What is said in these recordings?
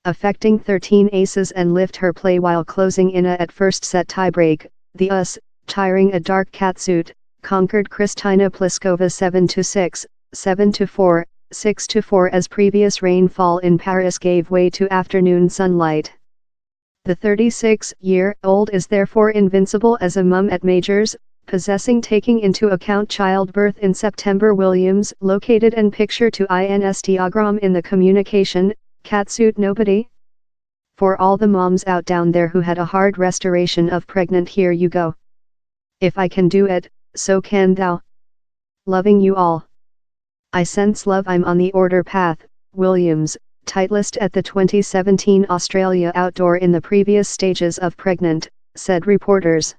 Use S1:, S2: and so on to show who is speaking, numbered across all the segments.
S1: affecting 13 aces and lift her play while closing in a at first set tiebreak. The US, tiring a dark catsuit, conquered Kristina Pliskova 7-6, 7-4, 6-4 as previous rainfall in Paris gave way to afternoon sunlight. The 36-year-old is therefore invincible as a mum at majors, possessing taking into account childbirth in September. Williams located and picture to Instagram in the communication, catsuit nobody? For all the moms out down there who had a hard restoration of pregnant, here you go. If I can do it, so can thou. Loving you all. I sense love, I'm on the order path. Williams, titleist at the 2017 Australia Outdoor in the previous stages of pregnant, said reporters.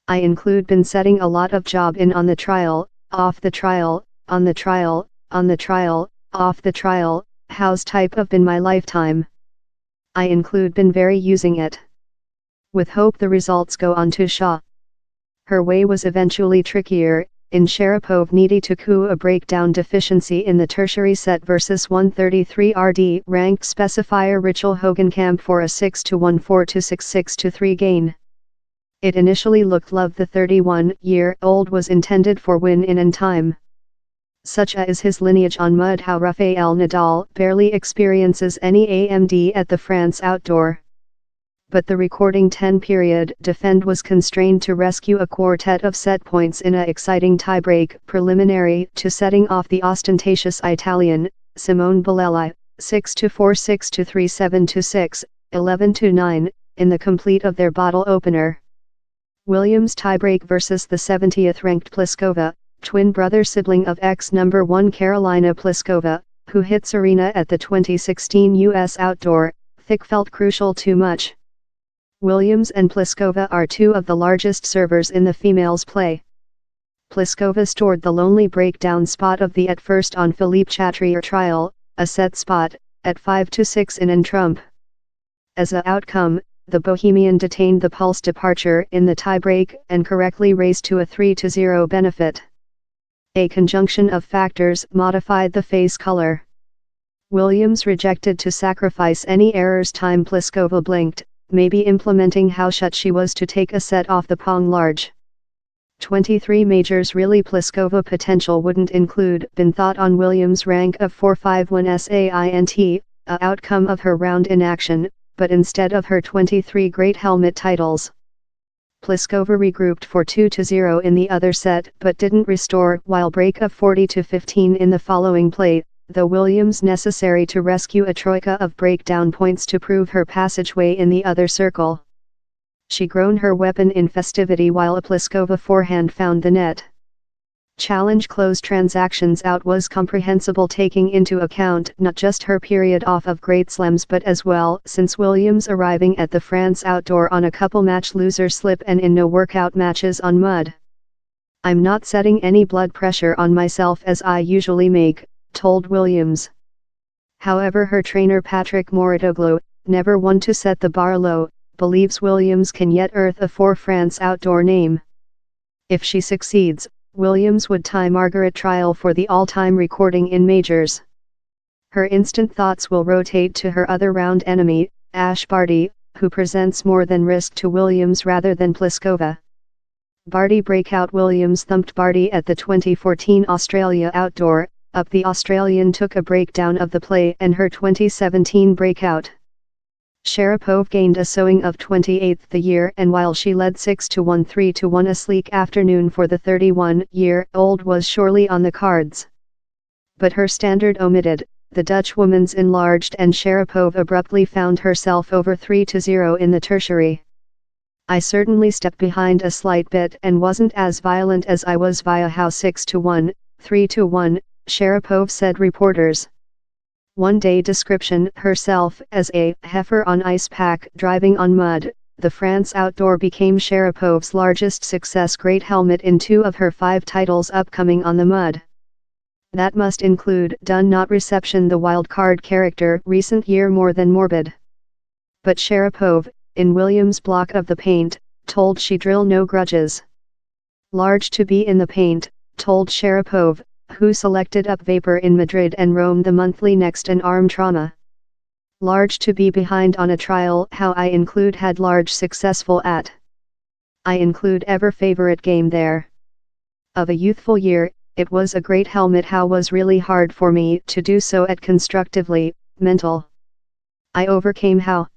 S1: I include been setting a lot of job in on the trial, off the trial, on the trial, on the trial, off the trial, how's type of been my lifetime. I include been very using it. With hope the results go on to show. Her way was eventually trickier, in Sharapova needed to coup a breakdown deficiency in the tertiary set versus 133 RD ranked specifier Rachel Hogenkamp for a 6-1 4-6 6-3 gain. It initially looked love the 31-year-old was intended for win in time. Such is his lineage on mud how Rafael Nadal barely experiences any AMD at the France Outdoor. But the recording 10-period defend was constrained to rescue a quartet of set points in a exciting tiebreak preliminary to setting off the ostentatious Italian, Simone Bolelli, 6-4 6-3 7-6, 11-9, in the complete of their bottle opener. Williams tiebreak versus the 70th ranked Pliskova, twin brother sibling of ex-number 1 Carolina Pliskova, who hit Serena at the 2016 US Outdoor, felt crucial too much. Williams and Pliskova are two of the largest servers in the females' play. Pliskova stored the lonely breakdown spot of the at first on Philippe Chatrier trial, a set spot, at 5-6 in trump. As a outcome, the Bohemian detained the pulse departure in the tiebreak and correctly raised to a 3-0 benefit. A conjunction of factors modified the face color. Williams rejected to sacrifice any errors. Time Pliskova blinked, maybe implementing how shut she was to take a set off the Pong large. 23 majors really. Pliskova potential wouldn't include been thought on Williams' rank of 4-5-1 SAINT, a outcome of her round inaction, but instead of her 23 great helmet titles. Pliskova regrouped for 2-0 in the other set but didn't restore while break of 40-15 in the following play, though Williams necessary to rescue a troika of breakdown points to prove her passageway in the other circle. She grown her weapon in festivity while a Pliskova forehand found the net. Challenge close transactions out was comprehensible taking into account not just her period off of Great Slams but as well since Williams arriving at the France Outdoor on a couple match loser slip and in no workout matches on mud. I'm not setting any blood pressure on myself as I usually make, told Williams. However, her trainer Patrick Mouratoglou, never one to set the bar low, believes Williams can yet earth a for France Outdoor name. If she succeeds, Williams would tie Margaret Trial for the all-time recording in majors. Her instant thoughts will rotate to her other round enemy, Ash Barty, who presents more than risk to Williams rather than Pliskova. Barty breakout. Williams thumped Barty at the 2014 Australia Outdoor, up the Australian took a breakdown of the play and her 2017 breakout. Sharapova gained a sewing of 28th the year, and while she led 6-1 3-1 a sleek afternoon for the 31-year-old was surely on the cards. But her standard omitted, the Dutch woman's enlarged and Sharapova abruptly found herself over 3-0 in the tertiary. I certainly stepped behind a slight bit and wasn't as violent as I was via how 6-1, 3-1, Sharapova said reporters. One-day description herself as a heifer on ice pack driving on mud, the France Outdoor became Sharapova's largest success. Great helmet in 2 of her 5 titles upcoming on the mud. That must include done not reception, the wild card character recent year more than morbid. But Sharapova, in Williams' block of the paint, told she drill no grudges. Large to be in the paint, told Sharapova, who selected up vapor in Madrid and roamed the monthly next an arm trauma. Large to be behind on a trial. How I include had large successful at. I include ever favorite game there. Of a youthful year, it was a great helmet. How was really hard for me to do so at constructively, mental. I overcame how.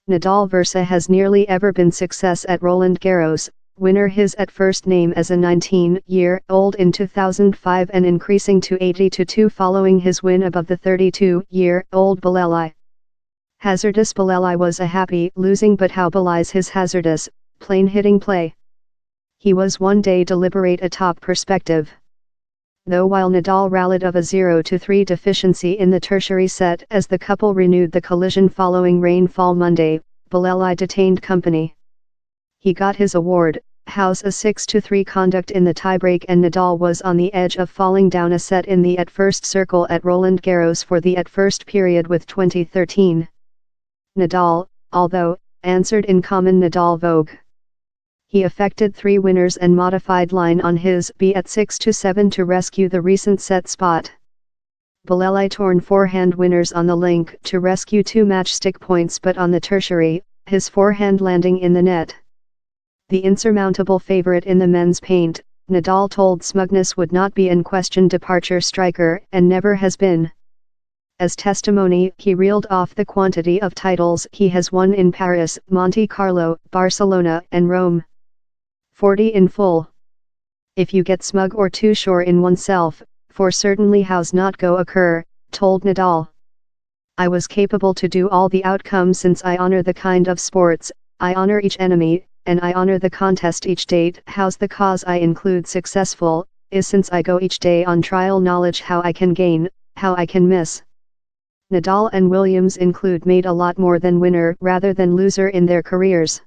S1: Nadal Versa has nearly ever been success at Roland Garros, winner his at first name as a 19-year-old in 2005 and increasing to 80-2 following his win above the 32-year-old Bolelli. Hazardous Bolelli was a happy losing, but how belies his hazardous, plain hitting play. He was one day deliberate atop perspective. Though while Nadal rallied of a 0-3 deficiency in the tertiary set as the couple renewed the collision following rainfall Monday, Bolelli detained company. He got his award, house a 6-3 conduct in the tiebreak, and Nadal was on the edge of falling down a set in the at first circle at Roland Garros for the at first period with 2013. Nadal, although, answered in common Nadal vogue. He affected 3 winners and modified line on his B at 6-7 to rescue the recent set spot. Bolelli torn forehand winners on the link to rescue 2 matchstick points, but on the tertiary, his forehand landing in the net. The insurmountable favorite in the men's paint, Nadal told smugness would not be in question. Departure striker and never has been. As testimony, he reeled off the quantity of titles he has won in Paris, Monte Carlo, Barcelona, and Rome. 40 in full. If you get smug or too sure in oneself, for certainly how's not go occur, told Nadal. I was capable to do all the outcomes since I honor the kind of sports, I honor each enemy, and I honor the contest each date. How's the cause I include successful, is since I go each day on trial knowledge how I can gain, how I can miss. Nadal and Williams include made a lot more than winner rather than loser in their careers.